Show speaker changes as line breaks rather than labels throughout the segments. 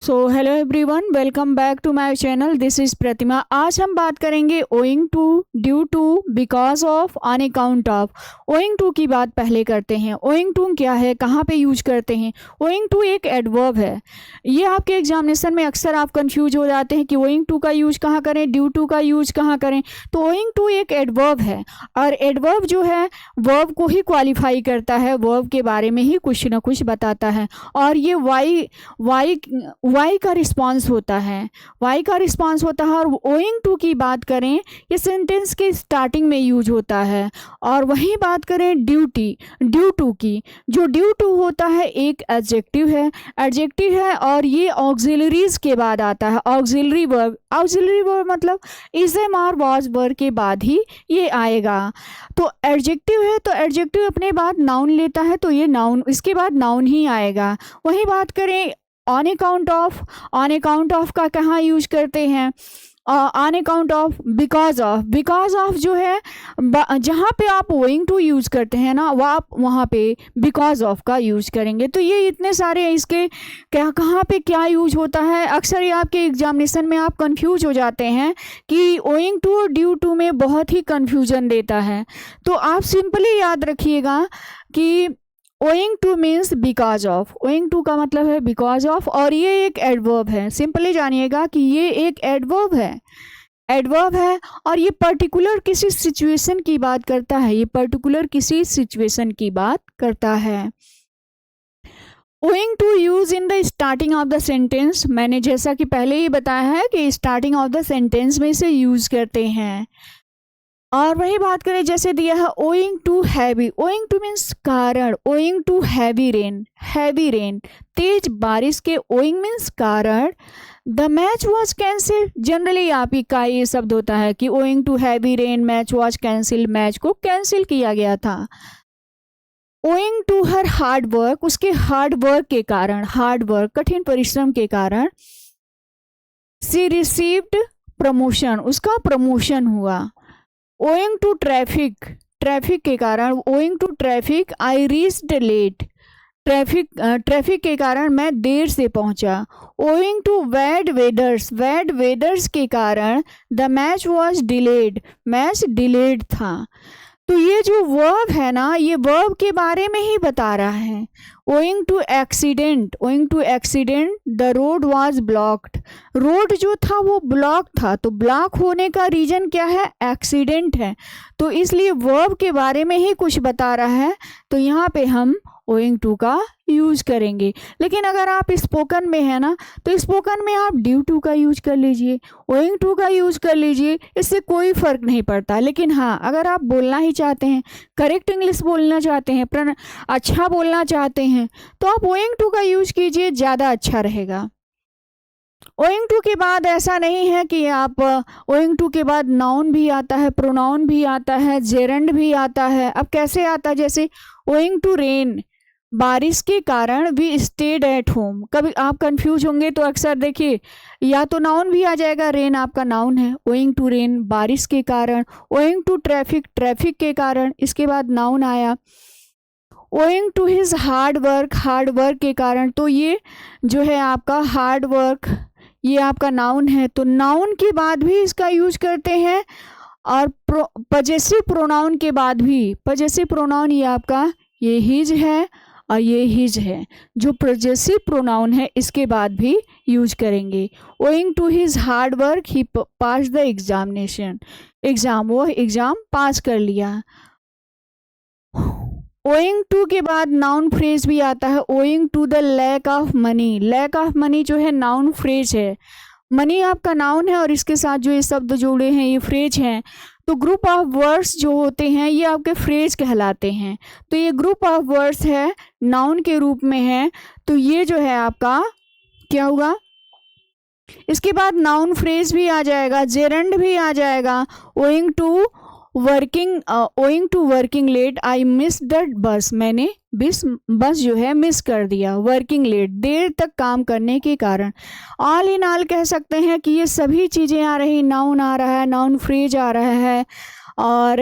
So hello everyone, welcome back to my channel. This is Pratima. आज हम बात करेंगे owing to, due to, because of, on account of. Owing to की बात पहले करते हैं। ओइंग टू क्या है, कहाँ पे यूज करते हैं? ओइंग टू एक एडवर्ब है। ये आपके एग्जामिनेशन में अक्सर आप कंफ्यूज हो जाते हैं कि ओइंग टू का यूज कहाँ करें, ड्यू टू का यूज कहाँ करें। तो ओइंग टू एक एडवर्ब है और एडवर्ब जो है वर्ब को ही क्वालिफाई करता है, वर्ब के बारे में ही कुछ ना कुछ बताता है। और ये वाई का रिस्पॉन्स होता है, वाई का रिस्पॉन्स होता है। और ओइंग टू की बात करें, ये सेंटेंस के स्टार्टिंग में यूज होता है। और वहीं बात करें ड्यू टू की, जो ड्यू टू होता है एक एडजेक्टिव है और ये ऑक्सिलरीज के बाद आता है। ऑक्सिलरी वर्ब मतलब is am are was verb के बाद ही ये आएगा। तो एडजेक्टिव है तो एडजेक्टिव अपने बाद नाउन लेता है, तो ये नाउन, इसके बाद नाउन ही आएगा। वहीं बात करें ऑन अकाउंट ऑफ का कहाँ यूज करते हैं? On account of, because of जो है जहाँ पे आप ओइंग टू यूज करते हैं ना, वो आप वहाँ पे बिकॉज ऑफ का यूज करेंगे। तो ये इतने सारे इसके क्या, कहाँ पे क्या यूज होता है। अक्सर ये आपके एग्जामिनेशन में आप कंफ्यूज हो जाते हैं कि ओइंग टू और ड्यू टू में बहुत ही कंफ्यूजन देता है। तो आप सिंपली याद रखिएगा कि owing to means because of. Owing to का मतलब है बिकॉज ऑफ और ये एक एडवर्ब है। सिंपली जानिएगा कि ये एक एडवर्ब है और ये पर्टिकुलर किसी सिचुएशन की बात करता है, owing to use in the starting of the sentence. मैंने जैसा कि पहले ही बताया है कि स्टार्टिंग ऑफ द सेंटेंस में इसे यूज करते हैं। और वही बात करें, जैसे दिया है owing to heavy, owing to means कारण, ओइंग टू हैवी रेन, तेज बारिश के ओइंग मीन्स कारण। The match was cancel, generally आप ही का ये शब्द होता है कि owing to heavy rain match was cancel, match को कैंसिल किया गया था। Owing to her hard work, उसके हार्ड वर्क के कारण, कठिन परिश्रम के कारण। सी रिसीव्ड प्रमोशन, उसका प्रमोशन हुआ। ओइंग टू ट्रैफिक के कारण, owing to traffic I reached late, traffic के कारण मैं देर से पहुंचा। ओइंग टू बैड वेदर्स के कारण the match was delayed, match delayed था। तो ये जो वर्ब है ना, ये वर्ब के बारे में ही बता रहा है। Owing to accident the road was blocked, road जो था वो ब्लॉक था। तो ब्लॉक होने का रीजन क्या है? एक्सीडेंट है। तो इसलिए वर्ब के बारे में ही कुछ बता रहा है, तो यहाँ पे हम ओइंग टू का यूज करेंगे। लेकिन अगर आप स्पोकन में है ना, तो स्पोकन में आप ड्यू टू का यूज कर लीजिए, ओइंग टू का यूज कर लीजिए, इससे कोई फर्क नहीं पड़ता। लेकिन हाँ, अगर आप बोलना ही चाहते हैं, करेक्ट इंग्लिश बोलना चाहते हैं, अच्छा बोलना चाहते हैं, तो आप ओइंग टू का यूज कीजिए, ज़्यादा अच्छा रहेगा। ओइंग टू के बाद ऐसा नहीं है कि आप, ओइंग टू के बाद नाउन भी आता है, प्रोनाउन भी आता है, जेरंड भी आता है। अब कैसे आता है? जैसे ओइंग टू रेन, बारिश के कारण वी स्टेड एट होम। कभी आप कंफ्यूज होंगे तो अक्सर देखिए, या तो नाउन भी आ जाएगा, रेन आपका नाउन है, ओइंग टू रेन बारिश के कारण। ओइंग टू ट्रैफिक के कारण, इसके बाद नाउन आया। Owing to his hard work के कारण, तो ये जो है आपका हार्ड वर्क, ये आपका नाउन है। तो नाउन के बाद भी इसका यूज करते हैं। और पजेसिव प्रोनाउन के बाद भी, पजेसिव प्रोनाउन ये आपका ये हिज है और ये हिज है, जो पजेसिव प्रोनाउन है इसके बाद भी यूज करेंगे। Owing to his hard work he pass the exam, वो एग्जाम पास कर लिया। ओइंग टू के बाद नाउन फ्रेज भी आता है। Owing to the lack of money जो है नाउन फ्रेज है। मनी आपका नाउन है और इसके साथ जो ये शब्द जोड़े हैं ये फ्रेज हैं। तो ग्रुप ऑफ वर्ड्स जो होते हैं ये आपके फ्रेज कहलाते हैं। तो ये ग्रुप ऑफ वर्ड्स है, नाउन के रूप में है, तो ये जो है आपका क्या होगा? इसके बाद नाउन फ्रेज भी आ जाएगा, जेरंड भी आ जाएगा। Owing to working late I miss the bus, मैंने बस जो है मिस कर दिया। वर्किंग लेट, देर तक काम करने के कारण। ऑल इन ऑल कह सकते हैं कि ये सभी चीज़ें आ रही, नाउन आ रहा है, नाउन फ्रेज आ रहा है और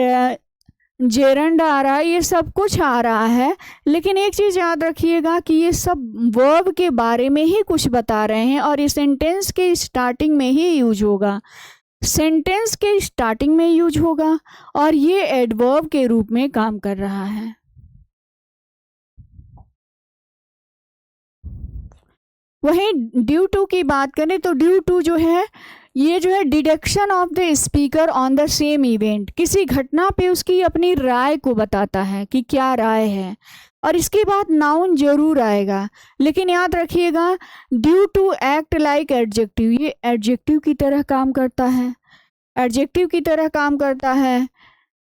जेरंड आ रहा है, ये सब कुछ आ रहा है, लेकिन एक चीज़ याद रखिएगा कि ये सब वर्ब के बारे में ही कुछ बता रहे हैं और ये सेंटेंस के स्टार्टिंग में ही यूज होगा, सेंटेंस के स्टार्टिंग में यूज होगा और ये एडवर्ब के रूप में काम कर रहा है। वहीं ड्यू टू की बात करें तो ड्यू टू जो है, ये जो है deduction of the speaker on the same event, किसी घटना पे उसकी अपनी राय को बताता है कि क्या राय है, और इसके बाद नाउन जरूर आएगा, लेकिन याद रखिएगा due to act like adjective, ये एडजेक्टिव की तरह काम करता है, एडजेक्टिव की तरह काम करता है।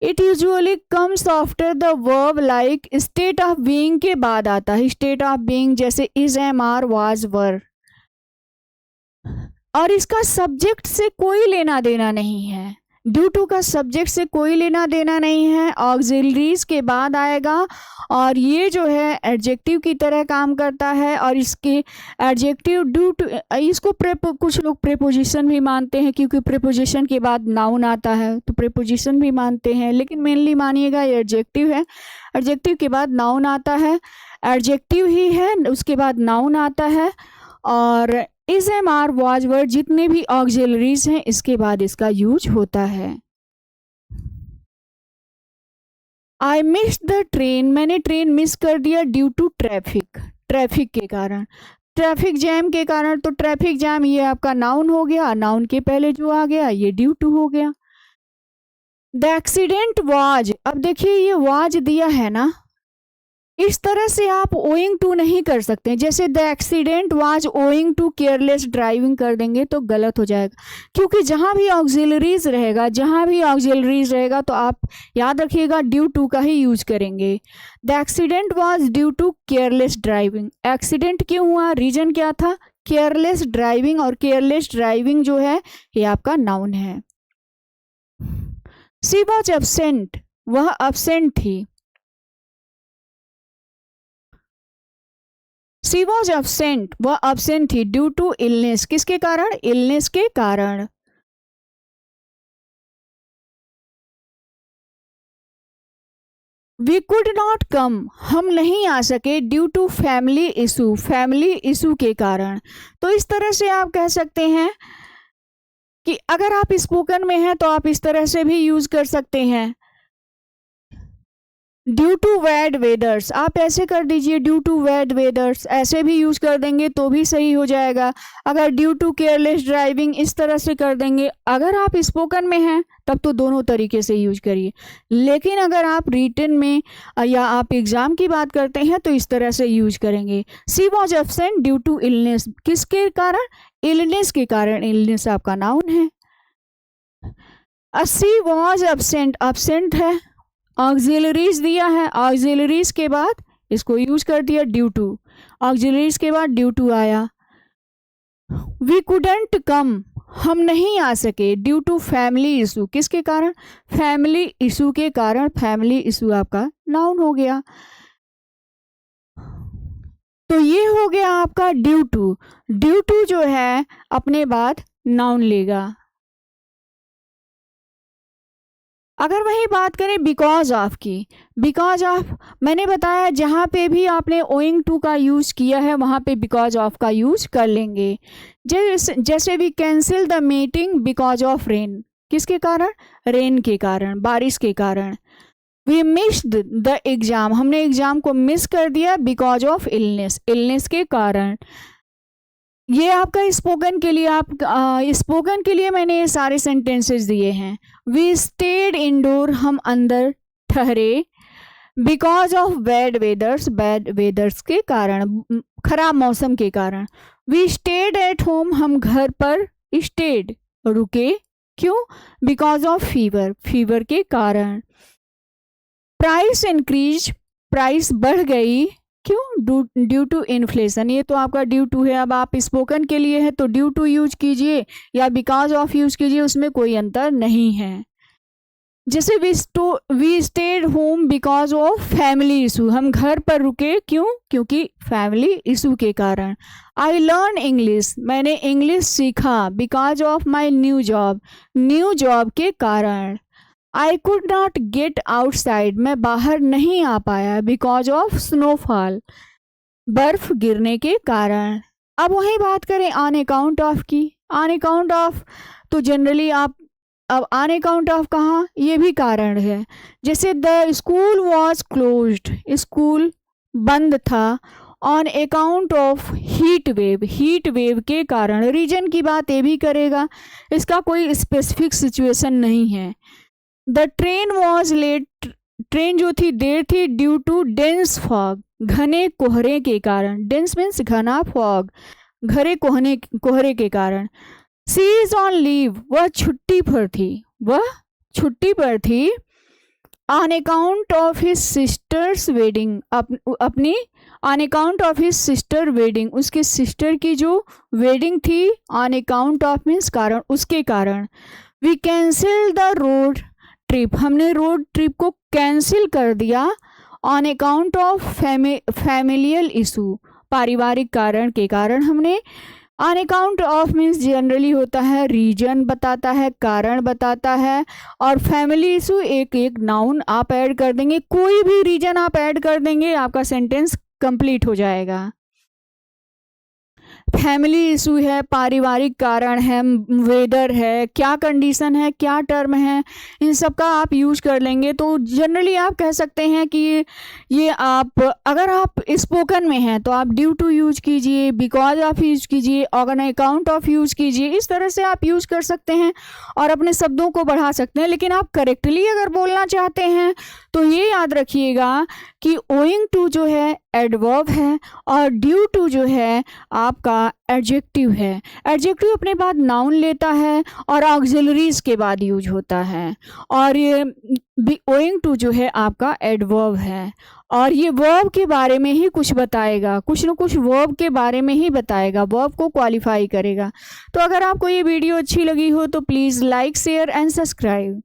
It usually comes after the verb, like state of being के बाद आता है, स्टेट ऑफ बीइंग जैसे इज, एम, आर, वाज, वर, और इसका सब्जेक्ट से कोई लेना देना नहीं है, ड्यू टू का सब्जेक्ट से कोई लेना देना नहीं है, ऑक्सिलरीज के बाद आएगा और ये जो है एडजेक्टिव की तरह काम करता है, और इसके एडजेक्टिव ड्यू टू, इसको कुछ लोग प्रेपोजिशन भी मानते हैं क्योंकि प्रेपोजिशन के बाद नाउन आता है, तो प्रेपोजिशन भी मानते हैं, लेकिन मेनली मानिएगा ये एडजेक्टिव है, एडजेक्टिव के बाद नाउन आता है, एडजेक्टिव ही है उसके बाद नाउन आता है, और इज, एम, आर, वाज, वर जितने भी ऑक्सिलरीज हैं इसके बाद इसका यूज होता है। आई मिस द ट्रेन, मैंने ट्रेन मिस कर दिया ड्यू टू ट्रैफिक, ट्रैफिक के कारण, ट्रैफिक जैम के कारण, तो ट्रैफिक जैम ये आपका नाउन हो गया, नाउन के पहले जो आ गया ये ड्यू टू हो गया। द एक्सीडेंट वाज, अब देखिए ये वाज दिया है ना, इस तरह से आप ओइंग टू नहीं कर सकते, जैसे the accident was owing to careless driving कर देंगे तो गलत हो जाएगा, क्योंकि जहाँ भी ऑक्सिलरीज रहेगा, जहाँ भी ऑक्सिलरीज रहेगा तो आप याद रखिएगा ड्यू टू का ही यूज करेंगे। The accident was due to careless driving, accident क्यों हुआ, रीजन क्या था, केयरलेस ड्राइविंग, और केयरलेस ड्राइविंग जो है ये आपका नाउन है। शी वॉज एब्सेंट, वह एब्सेंट थी, शी वॉज एब्सेंट, वह एब्सेंट थी ड्यू टू इलनेस, किसके कारण, इलनेस के कारण। वी कुड नॉट कम, हम नहीं आ सके due to family issue, family issue के कारण। तो इस तरह से आप कह सकते हैं कि अगर आप स्पोकन में हैं तो आप इस तरह से भी यूज कर सकते हैं, ड्यू टू बैड वेदर्स, आप ऐसे कर दीजिए ड्यू टू बैड वेदर्स, ऐसे भी यूज कर देंगे तो भी सही हो जाएगा। अगर ड्यू टू केयरलेस ड्राइविंग इस तरह से कर देंगे, अगर आप स्पोकन में हैं तब तो दोनों तरीके से यूज करिए, लेकिन अगर आप रिटन में या आप एग्जाम की बात करते हैं तो इस तरह से यूज करेंगे। She was absent due to illness, किसके कारण, इलनेस के कारण, इलनेस आपका नाउन है। शी वॉज एब्सेंट, एब्सेंट है, ऑक्सिलरीज दिया है, ऑक्सिलरीज के बाद इसको यूज कर दिया ड्यू टू, ऑक्सिलरीज के बाद ड्यू टू आया। वी कुडंट कम, हम नहीं आ सके ड्यू टू फैमिली इशू, किसके कारण, फैमिली इशू के कारण, फैमिली इशू आपका नाउन हो गया। तो ये हो गया आपका ड्यू टू, ड्यू टू जो है अपने बाद नाउन लेगा। अगर वही बात करें बिकॉज ऑफ की, बिकॉज ऑफ मैंने बताया जहाँ पे भी आपने ओइंग टू का यूज़ किया है वहाँ पे बिकॉज ऑफ का यूज़ कर लेंगे। जैसे we cancel the meeting because of rain, किसके कारण, रेन के कारण, बारिश के कारण। वी मिस्ड द एग्ज़ाम, हमने एग्ज़ाम को मिस कर दिया बिकॉज ऑफ इलनेस, इलनेस के कारण। ये आपका स्पोकन के लिए, आप स्पोकन के लिए मैंने ये सारे सेंटेंसेस दिए हैं। वी स्टेड इंडोर, हम अंदर ठहरे बिकॉज ऑफ बैड वेदर्स, बैड वेदर्स के कारण, खराब मौसम के कारण। वी स्टेड एट होम, हम घर पर स्टेड, रुके, क्यों, बिकॉज ऑफ फीवर, फीवर के कारण। प्राइस इंक्रीज, प्राइस बढ़ गई, क्यों, ड्यू टू इन्फ्लेशन, ये तो आपका ड्यू टू है। अब आप स्पोकन के लिए है तो ड्यू टू यूज कीजिए या बिकॉज ऑफ यूज कीजिए, उसमें कोई अंतर नहीं है। जैसे we stayed home because of family issue, हम घर पर रुके, क्यों, क्योंकि फैमिली इशू के कारण। आई लर्न इंग्लिश, मैंने इंग्लिश सीखा because of my new job, new job के कारण। I could not gate outside, मैं बाहर नहीं आ पाया, बिकॉज ऑफ स्नोफॉल, बर्फ गिरने के कारण। अब वही बात करें ऑन अकाउंट ऑफ की, ऑन अकाउंट ऑफ तो जनरली आप अब ऑन अकाउंट ऑफ कहाँ, ये भी कारण है। जैसे the school was closed, school बंद था, on account of heat wave, heat wave के कारण। रीजन की बात ये भी करेगा, इसका कोई स्पेसिफिक सिचुएशन नहीं है। The train was late, train जो थी देर थी, ड्यू टू डेंस फॉग, घने कोहरे के कारण। डेंस मीन्स घना, फॉग घरे कोहरे के कारण। शी इज ऑन लीव, वह छुट्टी पर थी, वह छुट्टी पर थी। On account of his sister's wedding, अपनी on account of his sister wedding, उसके सिस्टर की जो वेडिंग थी, ऑन अकाउंट ऑफ मीन्स कारण, उसके कारण। We cancel the road trip, हमने रोड ट्रिप को कैंसिल कर दिया। On account of familial issue, पारिवारिक कारण के कारण हमने। On account of means generally होता है रीजन बताता है, कारण बताता है, और फैमिली इशू एक एक नाउन आप ऐड कर देंगे, कोई भी रीजन आप ऐड कर देंगे, आपका सेंटेंस कंप्लीट हो जाएगा। फैमिली इशू है, पारिवारिक कारण है, वेदर है, क्या कंडीशन है, क्या टर्म है, इन सब का आप यूज कर लेंगे। तो जनरली आप कह सकते हैं कि ये आप अगर आप स्पोकन में हैं तो आप ड्यू टू यूज कीजिए, बिकॉज ऑफ यूज कीजिए, ऑन अकाउंट ऑफ यूज कीजिए, इस तरह से आप यूज कर सकते हैं और अपने शब्दों को बढ़ा सकते हैं। लेकिन आप करेक्टली अगर बोलना चाहते हैं तो ये याद रखिएगा कि ओइंग टू जो है एडवर्ब है और ड्यू टू जो है आपका एडजेक्टिव है। एडजेक्टिव अपने बाद नाउन लेता है और ऑक्सिलरीज के बाद यूज होता है, और ये ओइंग टू जो है आपका एडवर्ब है, और ये वर्ब के बारे में ही कुछ बताएगा, कुछ न कुछ वर्ब के बारे में ही बताएगा, वर्ब को क्वालिफाई करेगा। तो अगर आपको ये वीडियो अच्छी लगी हो तो please like, share and subscribe.